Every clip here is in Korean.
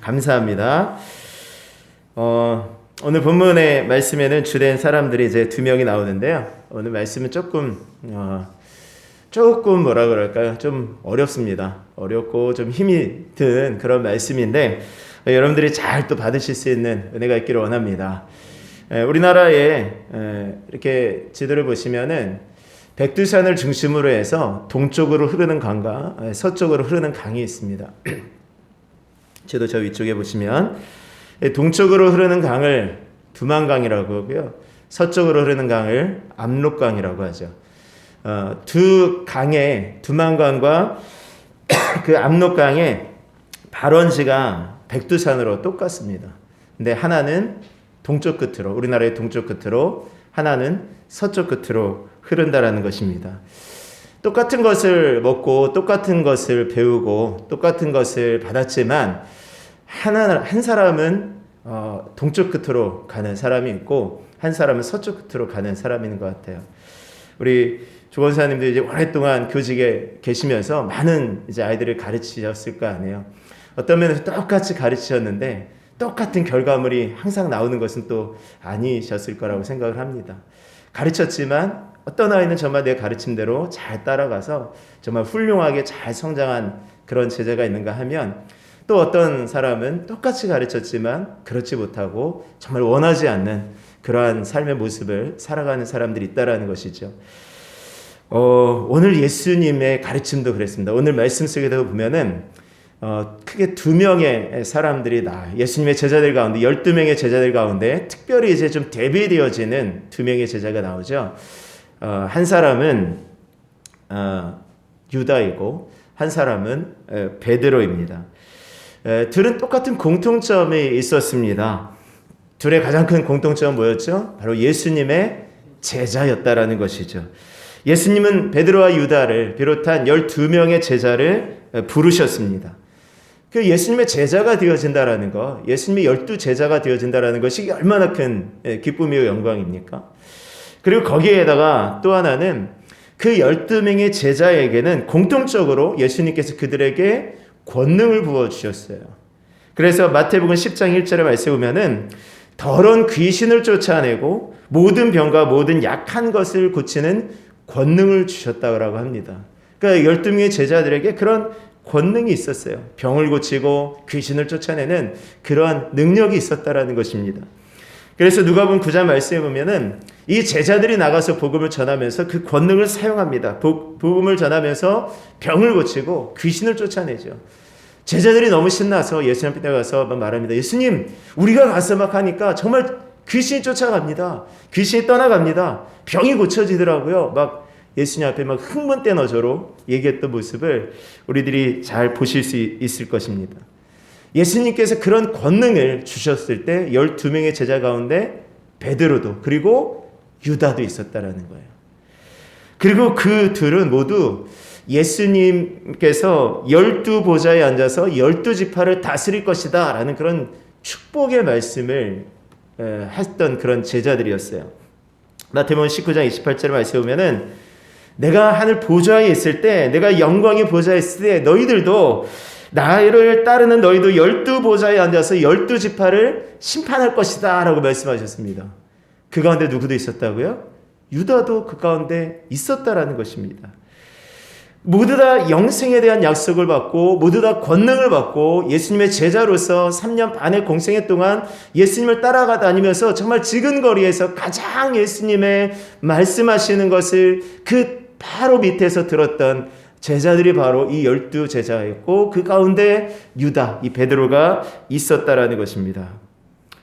감사합니다. 오늘 본문의 말씀에는 주된 사람들이 이제 두 명이 나오는데요. 오늘 말씀은 조금 뭐라 그럴까요? 좀 어렵습니다. 어렵고 좀 힘이 든 그런 말씀인데 여러분들이 잘 또 받으실 수 있는 은혜가 있기를 원합니다. 우리나라에 이렇게 지도를 보시면은 백두산을 중심으로 해서 동쪽으로 흐르는 강과 서쪽으로 흐르는 강이 있습니다. 지도 저 위쪽에 보시면 동쪽으로 흐르는 강을 두만강이라고 하고요. 서쪽으로 흐르는 강을 압록강이라고 하죠. 두 강의 두만강과 그 압록강의 발원지가 백두산으로 똑같습니다. 근데 하나는 동쪽 끝으로, 우리나라의 동쪽 끝으로, 하나는 서쪽 끝으로 흐른다라는 것입니다. 똑같은 것을 먹고 똑같은 것을 배우고 똑같은 것을 받았지만 한 사람은 동쪽 끝으로 가는 사람이 있고 한 사람은 서쪽 끝으로 가는 사람이 있는 것 같아요. 우리 조원사님도 이제 오랫동안 교직에 계시면서 많은 이제 아이들을 가르치셨을 거 아니에요. 어떤 면에서 똑같이 가르치셨는데 똑같은 결과물이 항상 나오는 것은 또 아니셨을 거라고 생각을 합니다. 가르쳤지만 어떤 아이는 정말 내 가르침대로 잘 따라가서 정말 훌륭하게 잘 성장한 그런 제자가 있는가 하면 또 어떤 사람은 똑같이 가르쳤지만 그렇지 못하고 정말 원하지 않는 그러한 삶의 모습을 살아가는 사람들이 있다라는 것이죠. 오늘 예수님의 가르침도 그랬습니다. 오늘 말씀 속에도 보면은 크게 두 명의 사람들이 예수님의 제자들 가운데 12명의 제자들 가운데 특별히 이제 좀 대비되어지는 두 명의 제자가 나오죠. 한 사람은 유다이고 한 사람은 베드로입니다. 둘은 똑같은 공통점이 있었습니다. 둘의 가장 큰 공통점은 뭐였죠? 바로 예수님의 제자였다라는 것이죠. 예수님은 베드로와 유다를 비롯한 12명의 제자를 부르셨습니다. 그 예수님의 제자가 되어진다라는 것, 예수님의 12제자가 되어진다라는 것이 얼마나 큰 기쁨이고 영광입니까? 그리고 거기에다가 또 하나는 그 12명의 제자에게는 공통적으로 예수님께서 그들에게 권능을 부어주셨어요. 그래서 마태복음 10장 1절에 말씀해 보면은 더러운 귀신을 쫓아내고 모든 병과 모든 약한 것을 고치는 권능을 주셨다고 합니다. 그러니까 12명의 제자들에게 그런 권능이 있었어요. 병을 고치고 귀신을 쫓아내는 그러한 능력이 있었다라는 것입니다. 그래서 누가복음 9장 말씀해 보면은 이 제자들이 나가서 복음을 전하면서 그 권능을 사용합니다. 복음을 전하면서 병을 고치고 귀신을 쫓아내죠. 제자들이 너무 신나서 예수님 앞에 가서 말합니다. 예수님, 우리가 가서 막 하니까 정말 귀신이 쫓아갑니다. 귀신이 떠나갑니다. 병이 고쳐지더라고요. 막 예수님 앞에 막 흥분된 어조로 얘기했던 모습을 우리들이 잘 보실 수 있을 것입니다. 예수님께서 그런 권능을 주셨을 때 12명의 제자 가운데 베드로도 그리고 유다도 있었다라는 거예요. 그리고 그 둘은 모두 예수님께서 12보좌에 앉아서 12지파를 다스릴 것이다 라는 그런 축복의 말씀을 했던 그런 제자들이었어요. 마태복음 19장 28절에 말씀해 보면은 내가 하늘 보좌에 있을 때, 내가 영광의 보좌에 있을 때 너희들도 나를 따르는 너희도 12보좌에 앉아서 12지파를 심판할 것이다 라고 말씀하셨습니다. 그 가운데 누구도 있었다고요? 유다도 그 가운데 있었다라는 것입니다. 모두 다 영생에 대한 약속을 받고 모두 다 권능을 받고 예수님의 제자로서 3년 반의 공생애 동안 예수님을 따라가 다니면서 정말 지근거리에서 가장 예수님의 말씀하시는 것을 그 바로 밑에서 들었던 제자들이 바로 이 12제자였고 그 가운데 유다, 이 베드로가 있었다라는 것입니다.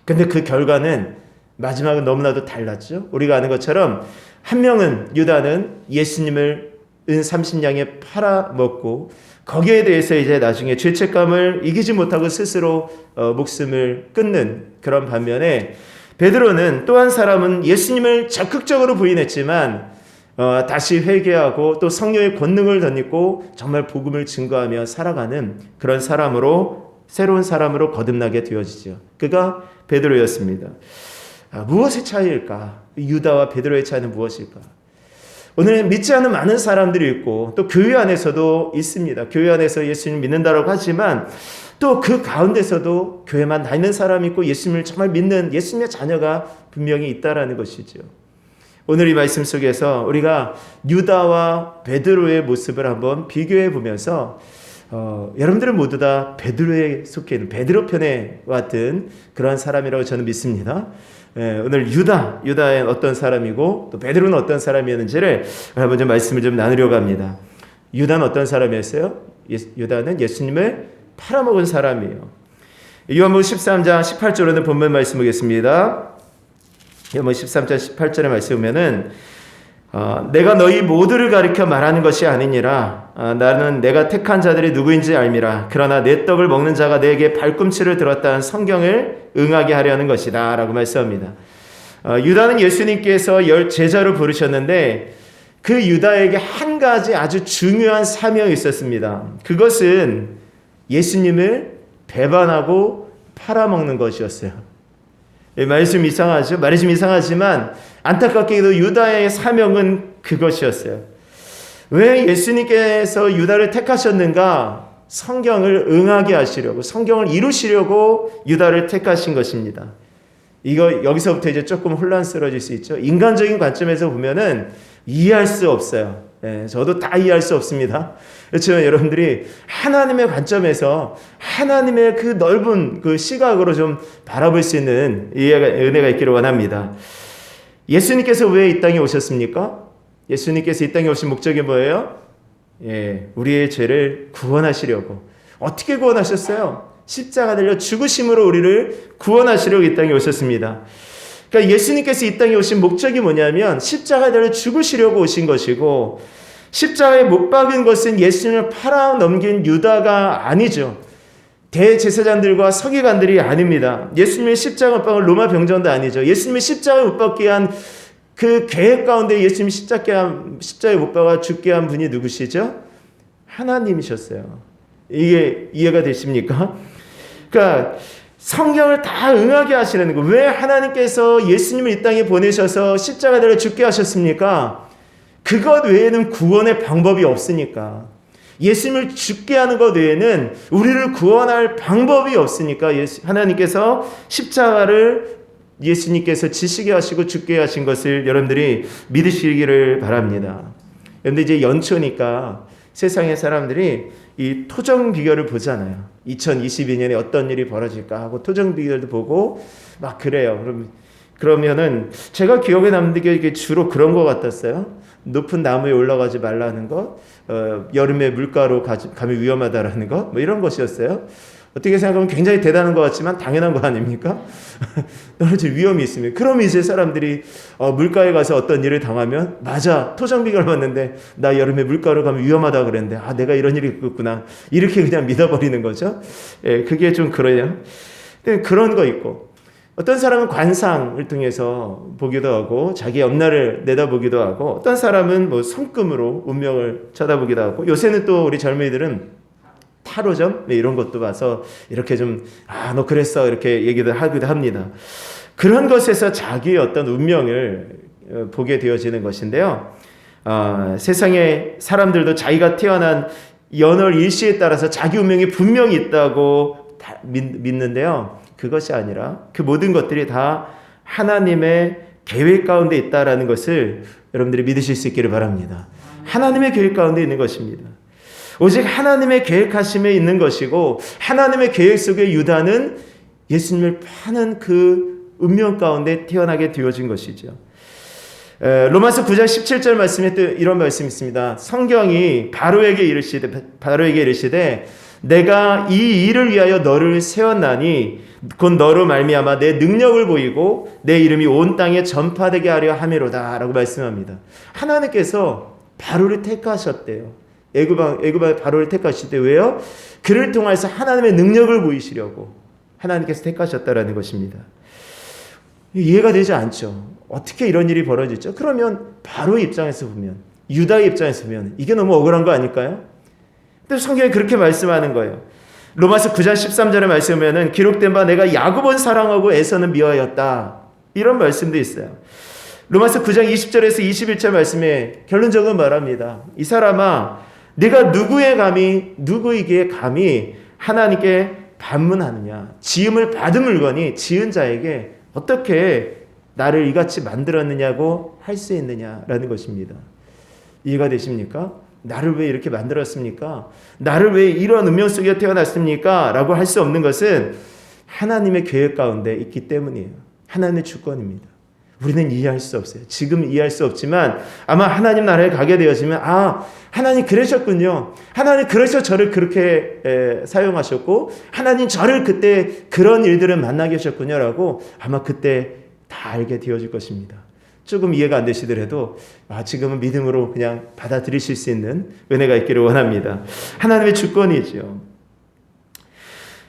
근데 그 결과는 마지막은 너무나도 달랐죠. 우리가 아는 것처럼 한 명은 유다는 예수님을 은 30냥에 팔아먹고 거기에 대해서 이제 나중에 죄책감을 이기지 못하고 스스로 목숨을 끊는 그런 반면에 베드로는 또 한 사람은 예수님을 적극적으로 부인했지만 다시 회개하고 또 성령의 권능을 덧입고 정말 복음을 증거하며 살아가는 그런 사람으로 새로운 사람으로 거듭나게 되어지죠. 그가 베드로였습니다. 무엇의 차이일까? 유다와 베드로의 차이는 무엇일까? 오늘 믿지 않는 많은 사람들이 있고 또 교회 안에서도 있습니다. 교회 안에서 예수님 믿는다라고 하지만 또 그 가운데서도 교회만 다니는 사람이 있고 예수님을 정말 믿는 예수님의 자녀가 분명히 있다라는 것이죠. 오늘 이 말씀 속에서 우리가 유다와 베드로의 모습을 한번 비교해 보면서 여러분들은 모두 다 베드로에 속해 있는 베드로 편에 왔던 그러한 사람이라고 저는 믿습니다. 오늘 유다의 어떤 사람이고 또 베드로는 어떤 사람이었는지를 한번 좀 말씀을 좀 나누려고 합니다. 유다는 어떤 사람이었어요? 유다는 예수님을 팔아먹은 사람이에요. 요한복음 13장 18절로는 본문 말씀 보겠습니다. 요한복음 13장 18절의 말씀 보면은 내가 너희 모두를 가리켜 말하는 것이 아니니라. 나는 내가 택한 자들이 누구인지 알미라. 그러나 내 떡을 먹는 자가 내게 발꿈치를 들었다는 성경을 응하게 하려는 것이다 라고 말씀합니다. 유다는 예수님께서 제자로 부르셨는데 그 유다에게 한 가지 아주 중요한 사명이 있었습니다. 그것은 예수님을 배반하고 팔아먹는 것이었어요. 말씀 이상하죠? 말이 좀 이상하지만 안타깝게도 유다의 사명은 그것이었어요. 왜 예수님께서 유다를 택하셨는가? 성경을 응하게 하시려고, 성경을 이루시려고 유다를 택하신 것입니다. 이거 여기서부터 이제 조금 혼란스러워질 수 있죠. 인간적인 관점에서 보면은 이해할 수 없어요. 저도 다 이해할 수 없습니다. 그렇지만 여러분들이 하나님의 관점에서 하나님의 그 넓은 그 시각으로 좀 바라볼 수 있는 은혜가 있기를 원합니다. 예수님께서 왜 이 땅에 오셨습니까? 예수님께서 이 땅에 오신 목적이 뭐예요? 우리의 죄를 구원하시려고. 어떻게 구원하셨어요? 십자가 달려 죽으심으로 우리를 구원하시려고 이 땅에 오셨습니다. 그러니까 예수님께서 이 땅에 오신 목적이 뭐냐면 십자가에 달려 죽으시려고 오신 것이고, 십자가에 못 박은 것은 예수님을 팔아넘긴 유다가 아니죠. 대제사장들과 서기관들이 아닙니다. 예수님의 십자가 못 박은 로마 병정도 아니죠. 예수님의 십자가에 못 박게 한 그 계획 가운데 예수님이 십자가에 못 박아 죽게 한 분이 누구시죠? 하나님이셨어요. 이게 이해가 되십니까? 그러니까 성경을 다 응하게 하시는 거. 왜 하나님께서 예수님을 이 땅에 보내셔서 십자가에 달려 죽게 하셨습니까? 그것 외에는 구원의 방법이 없으니까. 예수님을 죽게 하는 것 외에는 우리를 구원할 방법이 없으니까 하나님께서 십자가를 예수님께서 지시게 하시고 죽게 하신 것을 여러분들이 믿으시기를 바랍니다. 그런데 이제 연초니까 세상의 사람들이 이 토정 비결을 보잖아요. 2022년에 어떤 일이 벌어질까 하고 토정 비결도 보고 막 그래요. 그러면은 제가 기억에 남는 게 주로 그런 것 같았어요. 높은 나무에 올라가지 말라는 것, 여름에 물가로 가면 위험하다라는 것, 뭐 이런 것이었어요. 어떻게 생각하면 굉장히 대단한 것 같지만 당연한 거 아닙니까? 떨어질 위험이 있습니다. 그럼 이제 사람들이 물가에 가서 어떤 일을 당하면 맞아, 토정비결 봤는데 나 여름에 물가로 가면 위험하다 그랬는데 내가 이런 일이 있겠구나 이렇게 그냥 믿어버리는 거죠. 그게 좀 그래요. 그런 거 있고, 어떤 사람은 관상을 통해서 보기도 하고 자기 옆날을 내다보기도 하고, 어떤 사람은 뭐 손금으로 운명을 쳐다보기도 하고, 요새는 또 우리 젊은이들은 타로점 이런 것도 봐서 이렇게 좀 너 그랬어 이렇게 얘기도 하기도 합니다. 그런 것에서 자기의 어떤 운명을 보게 되어지는 것인데요. 세상의 사람들도 자기가 태어난 연월 일시에 따라서 자기 운명이 분명히 있다고 믿는데요. 그것이 아니라 그 모든 것들이 다 하나님의 계획 가운데 있다라는 것을 여러분들이 믿으실 수 있기를 바랍니다. 하나님의 계획 가운데 있는 것입니다. 오직 하나님의 계획하심에 있는 것이고, 하나님의 계획 속에 유다는 예수님을 파는 그 운명 가운데 태어나게 되어진 것이죠. 로마서 9장 17절 말씀에 또 이런 말씀이 있습니다. 성경이 바로에게 이르시되 내가 이 일을 위하여 너를 세웠나니 곧 너로 말미암아 내 능력을 보이고 내 이름이 온 땅에 전파되게 하려 함이로다 라고 말씀합니다. 하나님께서 바로를 택하셨대요. 애굽의 바로를 택하실 때 왜요? 그를 통해서 하나님의 능력을 보이시려고 하나님께서 택하셨다라는 것입니다. 이해가 되지 않죠. 어떻게 이런 일이 벌어지죠? 그러면 바로의 입장에서 보면, 유다의 입장에서 보면 이게 너무 억울한 거 아닐까요? 근데 성경이 그렇게 말씀하는 거예요. 로마서 9장 13절에 말씀하면 기록된 바 내가 야곱은 사랑하고 에서는 미워하였다, 이런 말씀도 있어요. 로마서 9장 20절에서 21절 말씀에 결론적으로 말합니다. 이 사람아, 네가 누구에게 감히 하나님께 반문하느냐? 지음을 받은 물건이 지은 자에게 어떻게 나를 이같이 만들었느냐고 할 수 있느냐라는 것입니다. 이해가 되십니까? 나를 왜 이렇게 만들었습니까? 나를 왜 이런 운명 속에 태어났습니까? 라고 할 수 없는 것은 하나님의 계획 가운데 있기 때문이에요. 하나님의 주권입니다. 우리는 이해할 수 없어요. 지금 이해할 수 없지만 아마 하나님 나라에 가게 되어지면 하나님 그러셨군요. 하나님 그래서 저를 그렇게 사용하셨고 하나님 저를 그때 그런 일들을 만나게 하셨군요 라고 아마 그때 다 알게 되어질 것입니다. 조금 이해가 안 되시더라도 지금은 믿음으로 그냥 받아들이실 수 있는 은혜가 있기를 원합니다. 하나님의 주권이죠.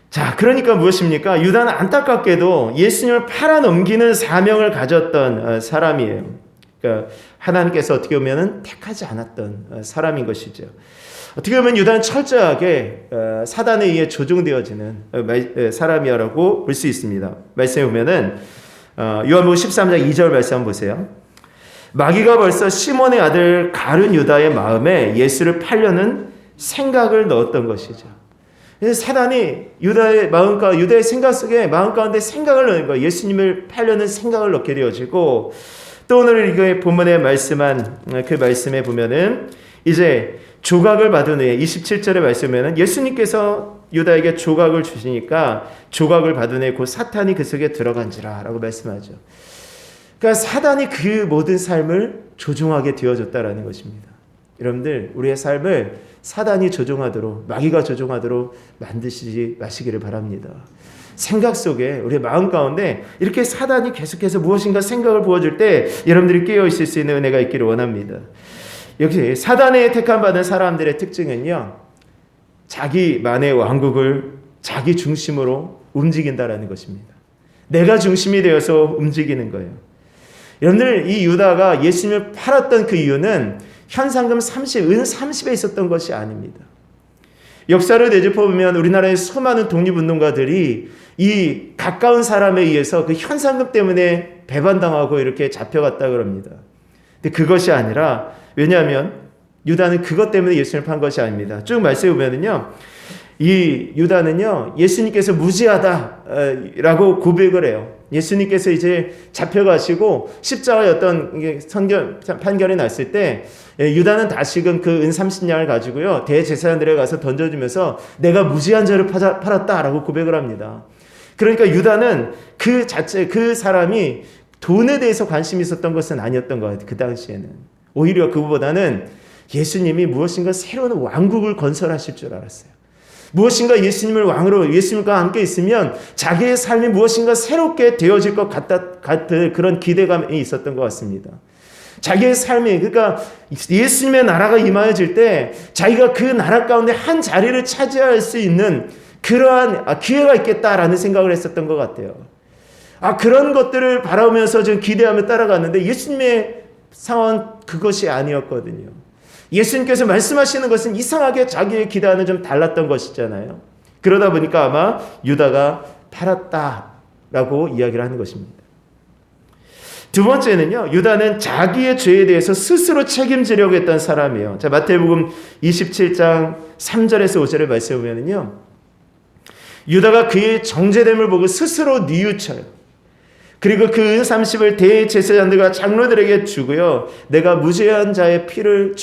자, 그러니까 무엇입니까? 유다는 안타깝게도 예수님을 팔아넘기는 사명을 가졌던 사람이에요. 그러니까 하나님께서 어떻게 보면 택하지 않았던 사람인 것이죠. 어떻게 보면 유다는 철저하게 사단에 의해 조종되어지는 사람이라고 볼 수 있습니다. 말씀해 보면은 요한복음 13장 2절 말씀 한번 보세요. 마귀가 벌써 시몬의 아들 가룟 유다의 마음에 예수를 팔려는 생각을 넣었던 것이죠. 그래서 사단이 유다의 유다의 생각 속에 마음 가운데 생각을 넣는 거예요. 예수님을 팔려는 생각을 넣게 되어지고 또 오늘 이거의 본문에 말씀한 그 말씀에 보면은 이제 조각을 받은 후에 27절에 말씀하면은 예수님께서 유다에게 조각을 주시니까 조각을 받은 후에 곧 사탄이 그 속에 들어간지라 라고 말씀하죠. 그러니까 사단이 그 모든 삶을 조종하게 되어졌다라는 것입니다. 여러분들 우리의 삶을 사단이 조종하도록 마귀가 조종하도록 만드시지 마시기를 바랍니다. 생각 속에 우리의 마음 가운데 이렇게 사단이 계속해서 무엇인가 생각을 부어줄 때 여러분들이 깨어 있을 수 있는 은혜가 있기를 원합니다. 역시 사단의 택함받은 사람들의 특징은요, 자기만의 왕국을 자기 중심으로 움직인다라는 것입니다. 내가 중심이 되어서 움직이는 거예요. 여러분들 이 유다가 예수님을 팔았던 그 이유는 현상금 30, 은 30에 있었던 것이 아닙니다. 역사를 되짚어보면 우리나라의 수많은 독립운동가들이 이 가까운 사람에 의해서 그 현상금 때문에 배반당하고 이렇게 잡혀갔다고 합니다. 근데 그것이 아니라 왜냐하면 유다는 그것 때문에 예수님을 판 것이 아닙니다. 쭉 말씀해 보면은요, 이 유다는요 예수님께서 무지하다라고 고백을 해요. 예수님께서 이제 잡혀가시고 십자가의 어떤 판결이 났을 때 유다는 다시금 그 은 30냥을 가지고요 대제사장들에 가서 던져주면서 내가 무지한 자를 팔았다라고 고백을 합니다. 그러니까 유다는 그 사람이 돈에 대해서 관심이 있었던 것은 아니었던 것 같아요. 그 당시에는 오히려 그보다는 예수님이 무엇인가 새로운 왕국을 건설하실 줄 알았어요. 무엇인가 예수님을 왕으로 예수님과 함께 있으면 자기의 삶이 무엇인가 새롭게 되어질 것 같은 그런 기대감이 있었던 것 같습니다. 자기의 삶이 그러니까 예수님의 나라가 임하여질 때 자기가 그 나라 가운데 한 자리를 차지할 수 있는 그러한 기회가 있겠다라는 생각을 했었던 것 같아요. 그런 것들을 바라보면서 좀 기대하며 따라갔는데 예수님의 상황은 그것이 아니었거든요. 예수님께서 말씀하시는 것은 이상하게 자기의 기대와는 좀 달랐던 것이잖아요. 그러다 보니까 아마 유다가 팔았다라고 이야기를 하는 것입니다. 두 번째는요, 유다는 자기의 죄에 대해서 스스로 책임지려고 했던 사람이에요. 자, 마태복음 27장 3절에서 5절을 말씀해 보면은요, 유다가 그의 정죄됨을 보고 스스로 뉘우쳐요. 그리고 그 은 30을 대제사장들과 장로들에게 주고요. 내가 무죄한 자의 피를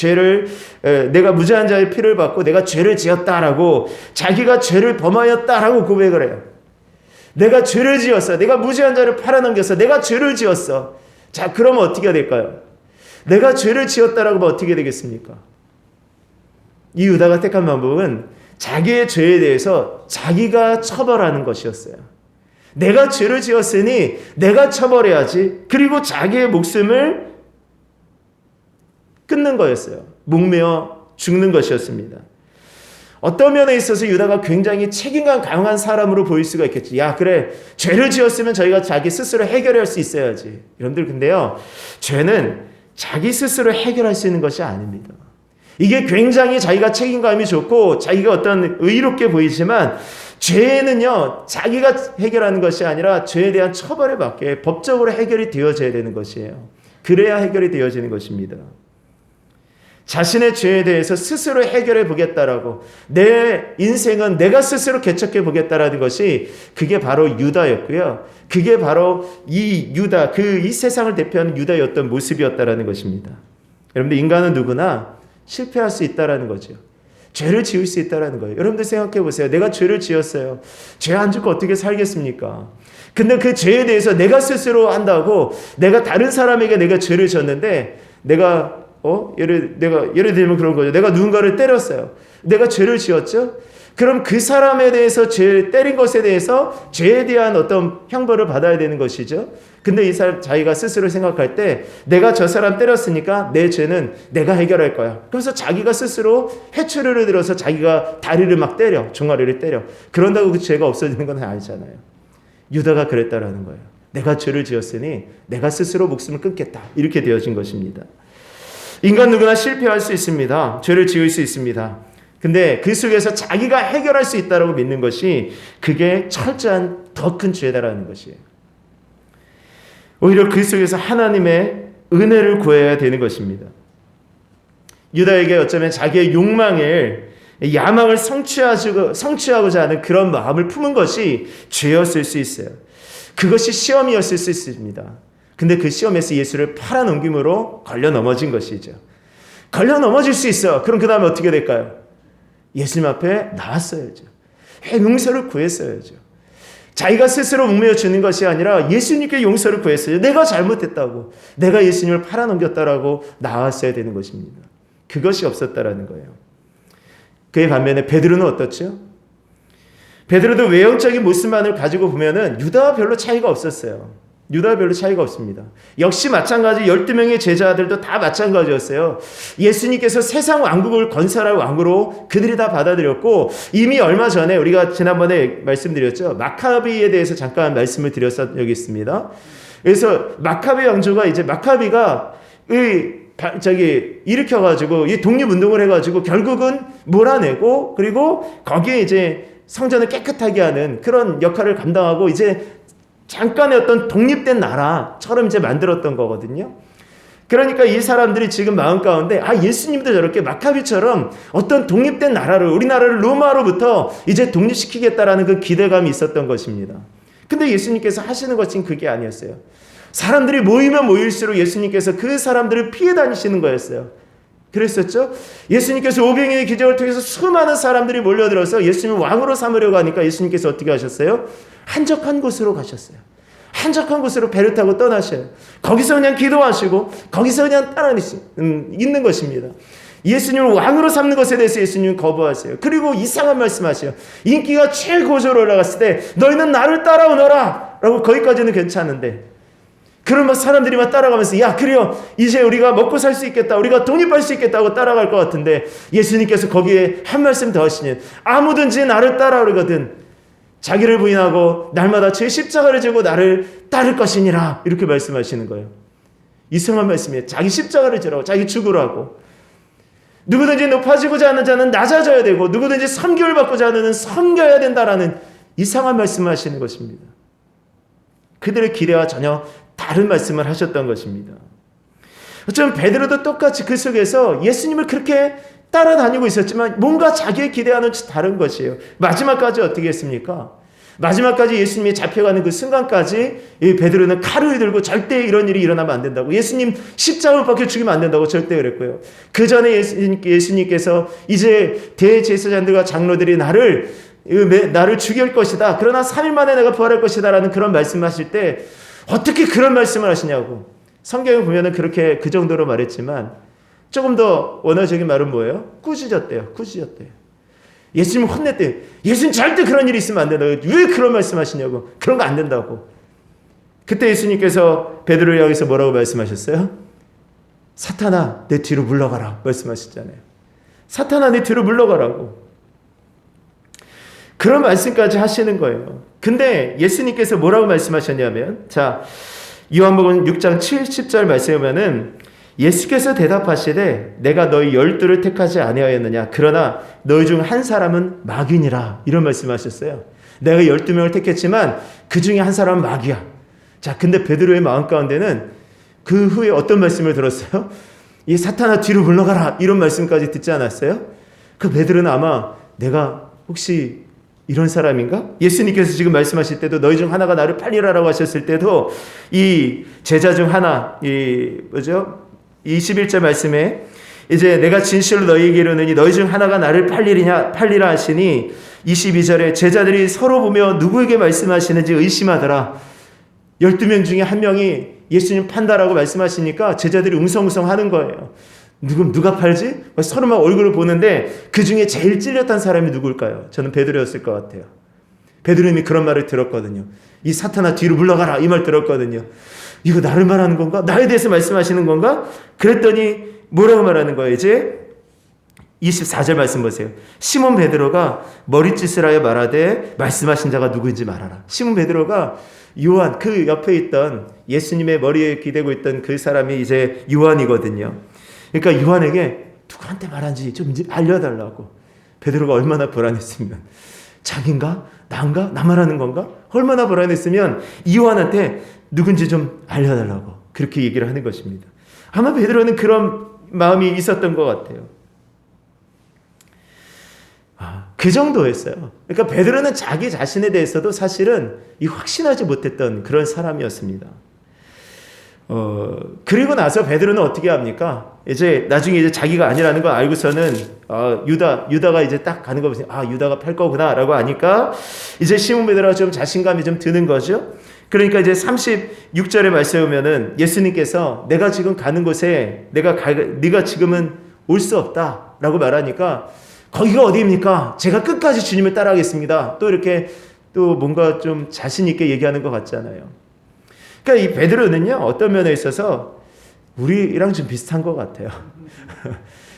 받고 내가 죄를 지었다라고 자기가 죄를 범하였다라고 고백을 해요. 내가 죄를 지었어. 내가 무죄한 자를 팔아넘겼어. 내가 죄를 지었어. 자, 그러면 어떻게 될까요? 내가 죄를 지었다라고 하면 어떻게 되겠습니까? 이 유다가 택한 방법은 자기의 죄에 대해서 자기가 처벌하는 것이었어요. 내가 죄를 지었으니 내가 처벌해야지. 그리고 자기의 목숨을 끊는 거였어요. 목매어 죽는 것이었습니다. 어떤 면에 있어서 유다가 굉장히 책임감 강한 사람으로 보일 수가 있겠지. 야, 그래, 죄를 지었으면 저희가 자기 스스로 해결할 수 있어야지. 여러분들 근데요, 죄는 자기 스스로 해결할 수 있는 것이 아닙니다. 이게 굉장히 자기가 책임감이 좋고 자기가 어떤 의롭게 보이지만 죄는요, 자기가 해결하는 것이 아니라 죄에 대한 처벌을 받게 법적으로 해결이 되어져야 되는 것이에요. 그래야 해결이 되어지는 것입니다. 자신의 죄에 대해서 스스로 해결해 보겠다라고, 내 인생은 내가 스스로 개척해 보겠다라는 것이 그게 바로 유다였고요. 그게 바로 이 유다, 이 세상을 대표하는 유다였던 모습이었다라는 것입니다. 여러분들, 인간은 누구나 실패할 수 있다라는 거죠. 죄를 지을 수 있다라는 거예요. 여러분들 생각해 보세요. 내가 죄를 지었어요. 죄 안 짓고 어떻게 살겠습니까? 근데 그 죄에 대해서 내가 한다고, 내가 다른 사람에게 내가 죄를 졌는데, 예를 들면 그런 거죠. 내가 누군가를 때렸어요. 내가 죄를 지었죠? 그럼 그 사람에 대해서 죄를 때린 것에 대해서 죄에 대한 어떤 형벌을 받아야 되는 것이죠. 근데 이 사람 자기가 스스로 생각할 때 내가 저 사람 때렸으니까 내 죄는 내가 해결할 거야. 그래서 자기가 스스로 회초리를 들어서 자기가 다리를 막 때려, 종아리를 때려. 그런다고 그 죄가 없어지는 건 아니잖아요. 유다가 그랬다라는 거예요. 내가 죄를 지었으니 내가 스스로 목숨을 끊겠다. 이렇게 되어진 것입니다. 인간 누구나 실패할 수 있습니다. 죄를 지을 수 있습니다. 근데 그 속에서 자기가 해결할 수 있다고 믿는 것이 그게 철저한 더 큰 죄다라는 것이에요. 오히려 그 속에서 하나님의 은혜를 구해야 되는 것입니다. 유다에게 어쩌면 자기의 야망을 성취하고자 하는 그런 마음을 품은 것이 죄였을 수 있어요. 그것이 시험이었을 수 있습니다. 근데 그 시험에서 예수를 팔아넘김으로 걸려 넘어진 것이죠. 걸려 넘어질 수 있어. 그럼 그 다음에 어떻게 될까요? 예수님 앞에 나왔어야죠. 용서를 구했어야죠. 자기가 스스로 목매어 주는 것이 아니라 예수님께 용서를 구했어요. 내가 잘못했다고, 내가 예수님을 팔아넘겼다라고 나왔어야 되는 것입니다. 그것이 없었다라는 거예요. 그의 반면에 베드로는 어떻죠? 베드로도 외형적인 모습만을 가지고 보면은 유다와 별로 차이가 없었어요. 유다와 별로 차이가 없습니다. 역시 마찬가지 12명의 제자들도 다 마찬가지였어요. 예수님께서 세상 왕국을 건설할 왕으로 그들이 다 받아들였고, 이미 얼마 전에 우리가 지난번에 말씀드렸죠. 마카비에 대해서 잠깐 말씀을 드렸었 여기 있습니다. 그래서 마카비 왕조가 이제 마카비가 일으켜가지고 이 독립운동을 해가지고 결국은 몰아내고, 그리고 거기에 이제 성전을 깨끗하게 하는 그런 역할을 감당하고 이제 잠깐의 어떤 독립된 나라처럼 이제 만들었던 거거든요. 그러니까 이 사람들이 지금 마음 가운데 예수님도 저렇게 마카비처럼 어떤 독립된 나라를, 우리나라를 로마로부터 이제 독립시키겠다라는 그 기대감이 있었던 것입니다. 근데 예수님께서 하시는 것은 그게 아니었어요. 사람들이 모이면 모일수록 예수님께서 그 사람들을 피해 다니시는 거였어요. 그랬었죠? 예수님께서 오병이의 기적을 통해서 수많은 사람들이 몰려들어서 예수님을 왕으로 삼으려고 하니까 예수님께서 어떻게 하셨어요? 한적한 곳으로 가셨어요. 한적한 곳으로 배를 타고 떠나셔요. 거기서 그냥 기도하시고 거기서 그냥 따라 있는 것입니다. 예수님을 왕으로 삼는 것에 대해서 예수님은 거부하세요. 그리고 이상한 말씀하세요. 인기가 최고조로 올라갔을 때 너희는 나를 따라오너라 라고, 거기까지는 괜찮은데, 그럼 막 사람들이 막 따라가면서 그래요, 이제 우리가 먹고 살 수 있겠다, 우리가 독립할 수 있겠다고 따라갈 것 같은데, 예수님께서 거기에 한 말씀 더 하시는, 아무든지 나를 따라오거든 자기를 부인하고 날마다 제 십자가를 지고 나를 따를 것이니라, 이렇게 말씀하시는 거예요. 이상한 말씀이에요. 자기 십자가를 지라고, 자기 죽으라고. 누구든지 높아지고자 하는 자는 낮아져야 되고, 누구든지 섬김을 받고자 하는 자는 섬겨야 된다라는 이상한 말씀을 하시는 것입니다. 그들의 기대와 전혀 다른 말씀을 하셨던 것입니다. 어쩌면 베드로도 똑같이 그 속에서 예수님을 그렇게 따라다니고 있었지만 뭔가 자기의 기대와는 다른 것이에요. 마지막까지 어떻게 했습니까? 마지막까지 예수님이 잡혀가는 그 순간까지 이 베드로는 칼을 들고 절대 이런 일이 일어나면 안 된다고, 예수님 십자가를 박혀 죽이면 안 된다고 절대 그랬고요. 그 전에 예수님께서 이제 대제사장들과 장로들이 나를 죽일 것이다, 그러나 3일 만에 내가 부활할 것이다 라는 그런 말씀을 하실 때 어떻게 그런 말씀을 하시냐고. 성경에 보면은 그렇게 그 정도로 말했지만 조금 더 원어적인 말은 뭐예요? 꾸짖었대요. 예수님 혼냈대요. 예수님 절대 그런 일이 있으면 안 된다고. 왜 그런 말씀 하시냐고. 그런 거 안 된다고. 그때 예수님께서 베드로를 향해서 뭐라고 말씀하셨어요? 사탄아, 내 뒤로 물러가라 말씀하셨잖아요. 사탄아, 내 뒤로 물러가라고. 그런 말씀까지 하시는 거예요. 근데 예수님께서 뭐라고 말씀하셨냐면, 자, 요한복음 6장 70절 말씀에 보면은 예수께서 대답하시되 내가 너희 12를 택하지 아니하였느냐, 그러나 너희 중 한 사람은 마귀니라, 이런 말씀하셨어요. 내가 12명을 택했지만 그 중에 한 사람은 마귀야. 자, 근데 베드로의 마음 가운데는 그 후에 어떤 말씀을 들었어요? 이 사탄아 뒤로 물러가라 이런 말씀까지 듣지 않았어요? 그 베드로는 아마 내가 혹시 이런 사람인가? 예수님께서 지금 말씀하실 때도 너희 중 하나가 나를 팔리라라고 하셨을 때도 이 제자 중 하나, 21절 말씀에 이제 내가 진실로 너희에게 이르노니 너희 중 하나가 나를 팔리라 하시니 22절에 제자들이 서로 보며 누구에게 말씀하시는지 의심하더라. 12명 중에 한 명이 예수님 판다라고 말씀하시니까 제자들이 웅성웅성 하는 거예요. 누가 팔지? 서로 막 얼굴을 보는데 그 중에 제일 찔렸던 사람이 누굴까요? 저는 베드로였을 것 같아요. 베드로님이 그런 말을 들었거든요. 이 사탄아 뒤로 물러가라 이 말 들었거든요. 이거 나를 말하는 건가? 나에 대해서 말씀하시는 건가? 그랬더니 뭐라고 말하는 거예요? 이제 24절 말씀 보세요. 시몬 베드로가 머리짓을 하여 말하되 말씀하신 자가 누구인지 말하라. 시몬 베드로가 요한, 그 옆에 있던 예수님의 머리에 기대고 있던 그 사람이 이제 요한이거든요. 그러니까 요한에게 누구한테 말한지 좀 알려달라고. 베드로가 얼마나 불안했으면, 자기인가? 난가? 나 말하는 건가? 얼마나 불안했으면 요한한테 누군지 좀 알려달라고 그렇게 얘기를 하는 것입니다. 아마 베드로는 그런 마음이 있었던 것 같아요. 그 정도였어요. 그러니까 베드로는 자기 자신에 대해서도 사실은 확신하지 못했던 그런 사람이었습니다. 그리고 나서 베드로는 어떻게 합니까? 이제 나중에 이제 자기가 아니라는 걸 알고서는 유다가 이제 딱 가는 거 보세요. 유다가 팔 거구나라고 하니까 이제 시몬 베드로가 좀 자신감이 좀 드는 거죠. 그러니까 이제 36절에 말씀에 보면은 예수님께서 내가 지금 가는 곳에 네가 지금은 올 수 없다라고 말하니까 거기가 어디입니까? 제가 끝까지 주님을 따라가겠습니다. 또 이렇게 또 뭔가 좀 자신 있게 얘기하는 것 같잖아요. 그러니까 이 베드로는요 어떤 면에 있어서 우리랑 좀 비슷한 것 같아요.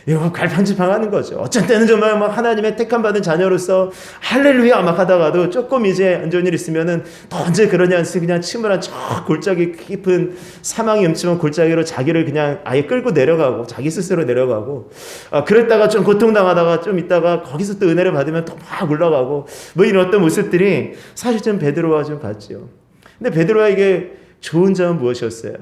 이거 갈팡질팡하는 거죠. 어쩐 때는 정말 막 하나님의 택함 받은 자녀로서 할렐루야 막 하다가도 조금 이제 안 좋은 일 있으면은 또 언제 그러냐 그냥 침울한 저 골짜기 깊은 사망이 음침한 골짜기로 자기를 그냥 아예 끌고 내려가고 자기 스스로 내려가고 그랬다가 좀 고통당하다가 좀 있다가 거기서 또 은혜를 받으면 또 막 올라가고 뭐 이런 어떤 모습들이 사실 좀 베드로와 좀 같죠. 근데 베드로에게 좋은 점은 무엇이었어요?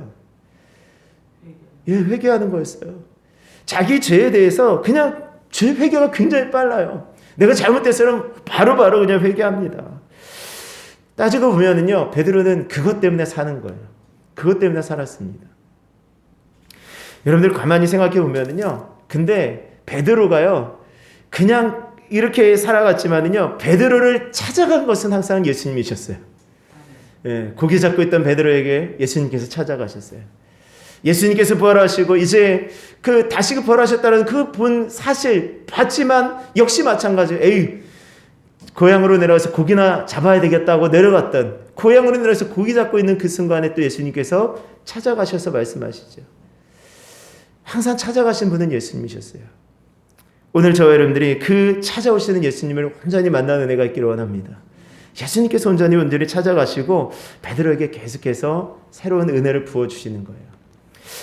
회개하는 거였어요. 자기 죄에 대해서 그냥 죄 회개가 굉장히 빨라요. 내가 잘못됐으면 바로바로 그냥 회개합니다. 따지고 보면은요, 베드로는 그것 때문에 사는 거예요. 그것 때문에 살았습니다. 여러분들 가만히 생각해 보면은요, 근데 베드로가요, 그냥 이렇게 살아갔지만은요, 베드로를 찾아간 것은 항상 예수님이셨어요. 고기 잡고 있던 베드로에게 예수님께서 찾아가셨어요. 예수님께서 부활하시고 이제 그 다시 부활하셨다는 그 본 사실 봤지만 역시 마찬가지예요. 고향으로 내려가서 고기나 잡아야 되겠다고 내려갔던 고향으로 내려가서 고기 잡고 있는 그 순간에 또 예수님께서 찾아가셔서 말씀하시죠. 항상 찾아가신 분은 예수님이셨어요. 오늘 저와 여러분들이 그 찾아오시는 예수님을 온전히 만나는 은혜가 있기를 원합니다. 예수님께서 온전히 찾아가시고 베드로에게 계속해서 새로운 은혜를 부어주시는 거예요.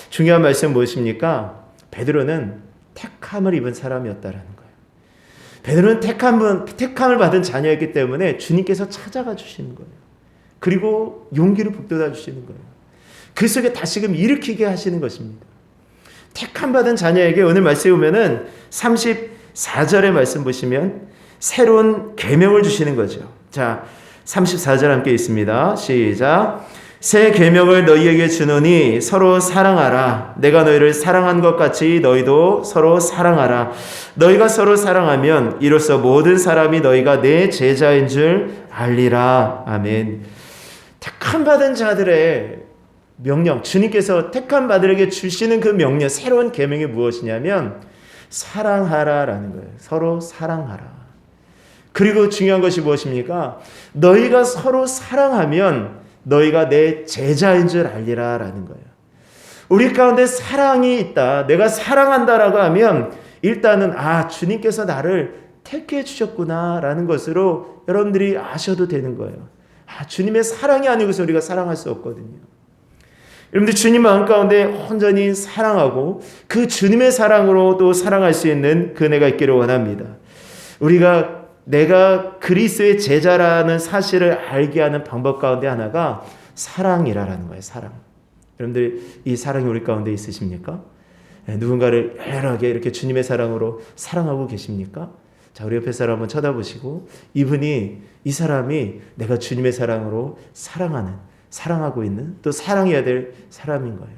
중요한 말씀은 무엇입니까? 베드로는 택함을 입은 사람이었다라는 거예요. 베드로는 택함을 받은 자녀였기 때문에 주님께서 찾아가 주시는 거예요. 그리고 용기를 북돋아 주시는 거예요. 그 속에 다시금 일으키게 하시는 것입니다. 택함 받은 자녀에게 오늘 말씀에 보면은 34절의 말씀 보시면 새로운 계명을 주시는 거죠. 자, 34절 함께 있습니다. 시작. 새 계명을 너희에게 주노니 서로 사랑하라. 내가 너희를 사랑한 것 같이 너희도 서로 사랑하라. 너희가 서로 사랑하면 이로써 모든 사람이 너희가 내 제자인 줄 알리라. 아멘. 택함 받은 자들의 명령, 주님께서 택함 받으에게 주시는 그 명령, 새로운 계명이 무엇이냐면 사랑하라라는 거예요. 서로 사랑하라. 그리고 중요한 것이 무엇입니까? 너희가 서로 사랑하면 너희가 내 제자인 줄 알리라 라는 거예요. 우리 가운데 사랑이 있다. 내가 사랑한다라고 하면 일단은 주님께서 나를 택해 주셨구나 라는 것으로 여러분들이 아셔도 되는 거예요. 주님의 사랑이 아니고서 우리가 사랑할 수 없거든요. 여러분들 주님 마음 가운데 온전히 사랑하고 그 주님의 사랑으로 또 사랑할 수 있는 그 은혜가 있기를 원합니다. 내가 그리스도의 제자라는 사실을 알게 하는 방법 가운데 하나가 사랑이라는 거예요. 사랑. 여러분들 이 사랑이 우리 가운데 있으십니까? 누군가를 열렬하게 이렇게 주님의 사랑으로 사랑하고 계십니까? 자, 우리 옆에 사람 한번 쳐다보시고 이 사람이 내가 주님의 사랑으로 사랑하고 있는 또 사랑해야 될 사람인 거예요.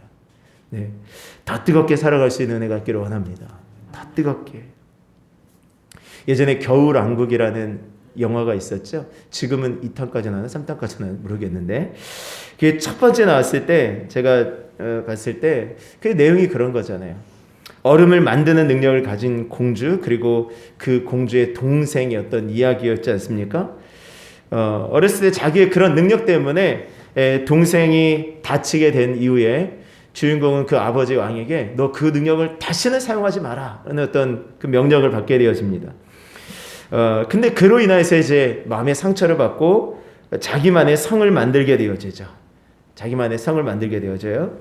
네, 더 뜨겁게 사랑할 수 있는 은혜가 있기를 원합니다. 더 뜨겁게. 예전에 겨울왕국이라는 영화가 있었죠. 지금은 2탄까지 나왔나 3탄까지 나왔나 모르겠는데 그게 첫 번째 나왔을 때 제가 봤을 때 그 내용이 그런 거잖아요. 얼음을 만드는 능력을 가진 공주 그리고 그 공주의 동생의 어떤 이야기였지 않습니까? 어렸을 때 자기의 그런 능력 때문에 동생이 다치게 된 이후에 주인공은 그 아버지 왕에게 너 그 능력을 다시는 사용하지 마라 라는 어떤 그 명령을 받게 되어집니다. 근데 그로 인해서 이제 마음의 상처를 받고 자기만의 성을 만들게 되어지죠. 자기만의 성을 만들게 되어져요.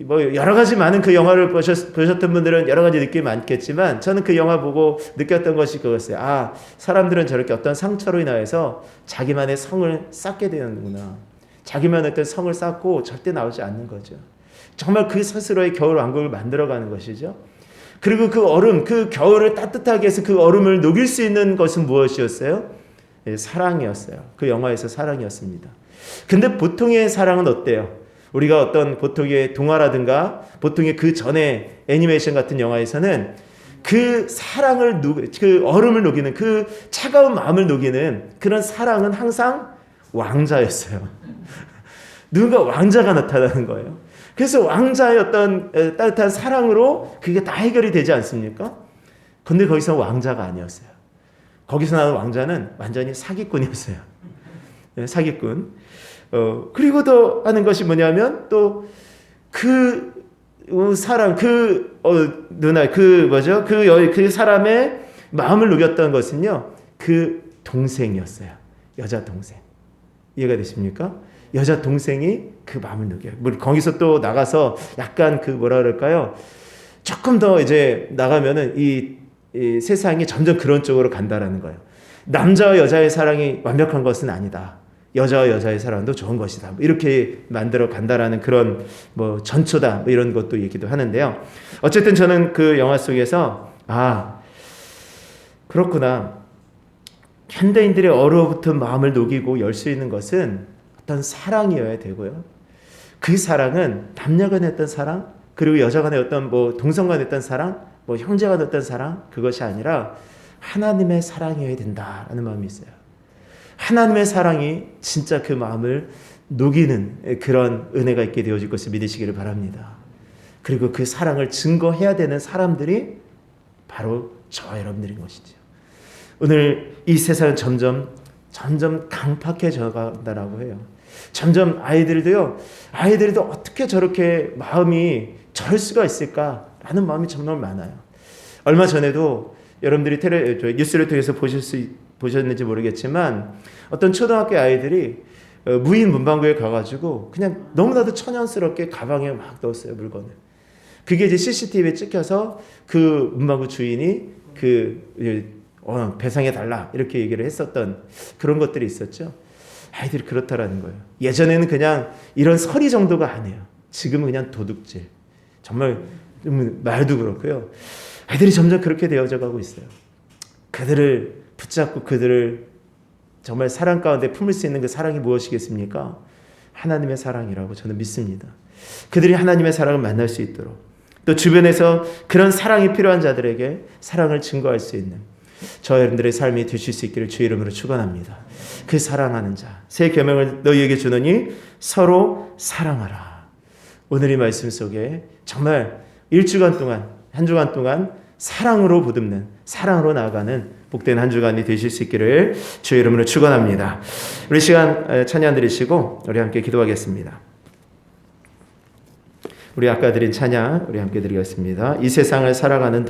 뭐 여러 가지 많은 그 영화를 보셨던 분들은 여러 가지 느낌이 많겠지만 저는 그 영화 보고 느꼈던 것이 그거였어요. 아, 사람들은 저렇게 어떤 상처로 인하여서 자기만의 성을 쌓게 되는구나. 자기만의 어떤 성을 쌓고 절대 나오지 않는 거죠. 정말 그 스스로의 겨울 왕국을 만들어가는 것이죠. 그리고 그 얼음, 그 겨울을 따뜻하게 해서 그 얼음을 녹일 수 있는 것은 무엇이었어요? 사랑이었어요. 그 영화에서 사랑이었습니다. 근데 보통의 사랑은 어때요? 우리가 어떤 보통의 동화라든가 보통의 그 전에 애니메이션 같은 영화에서는 그 사랑을 그 얼음을 녹이는 그 차가운 마음을 녹이는 그런 사랑은 항상 왕자였어요. 누군가 왕자가 나타나는 거예요. 그래서 왕자의 어떤 따뜻한 사랑으로 그게 다 해결이 되지 않습니까? 근데 거기서 왕자가 아니었어요. 거기서 나온 왕자는 완전히 사기꾼이었어요. 사기꾼. 그리고 또 하는 것이 뭐냐면 또 그 사람, 그 사람의 마음을 녹였던 것은요, 그 동생이었어요. 여자 동생. 이해가 되십니까? 여자 동생이 그 마음을 녹여요. 거기서 또 나가서 약간 그 뭐라 그럴까요? 조금 더 이제 나가면은 이 세상이 점점 그런 쪽으로 간다라는 거예요. 남자와 여자의 사랑이 완벽한 것은 아니다. 여자와 여자의 사랑도 좋은 것이다. 이렇게 만들어 간다라는 그런 뭐 전초다. 뭐 이런 것도 얘기도 하는데요. 어쨌든 저는 그 영화 속에서 그렇구나. 현대인들의 얼어붙은 마음을 녹이고 열 수 있는 것은 어떤 사랑이어야 되고요. 그 사랑은 남녀 간의 어떤 사랑, 그리고 여자 간의 어떤 뭐 동성 간의 어떤 사랑, 뭐 형제 간의 어떤 사랑, 그것이 아니라 하나님의 사랑이어야 된다라는 마음이 있어요. 하나님의 사랑이 진짜 그 마음을 녹이는 그런 은혜가 있게 되어질 것을 믿으시기를 바랍니다. 그리고 그 사랑을 증거해야 되는 사람들이 바로 저와 여러분들인 것이죠. 오늘 이 세상은 점점 강팍해져 간다라고 해요. 점점 아이들도 어떻게 저렇게 마음이 저럴 수가 있을까라는 마음이 정말 많아요. 얼마 전에도 여러분들이 뉴스를 통해서 보셨는지 모르겠지만 어떤 초등학교 아이들이 무인 문방구에 가가지고 그냥 너무나도 천연스럽게 가방에 막 넣었어요, 물건을. 그게 이제 CCTV에 찍혀서 그 문방구 주인이 배상해 달라 이렇게 얘기를 했었던 그런 것들이 있었죠. 아이들이 그렇다라는 거예요. 예전에는 그냥 이런 서리 정도가 아니에요. 지금은 그냥 도둑질. 정말 말도 그렇고요. 아이들이 점점 그렇게 되어져 가고 있어요. 그들을 붙잡고 그들을 정말 사랑 가운데 품을 수 있는 그 사랑이 무엇이겠습니까? 하나님의 사랑이라고 저는 믿습니다. 그들이 하나님의 사랑을 만날 수 있도록 또 주변에서 그런 사랑이 필요한 자들에게 사랑을 증거할 수 있는 저와 여러분들의 삶이 되실 수 있기를 주의 이름으로 축원합니다. 그 사랑하는 자, 새 계명을 너희에게 주노니 서로 사랑하라. 오늘 이 말씀 속에 정말 한 주간 동안 사랑으로 보듬는, 사랑으로 나아가는 복된 한 주간이 되실 수 있기를 주의 이름으로 축원합니다. 우리 시간 찬양 드리시고 우리 함께 기도하겠습니다. 우리 아까 드린 찬양 우리 함께 드리겠습니다. 이 세상을 살아가는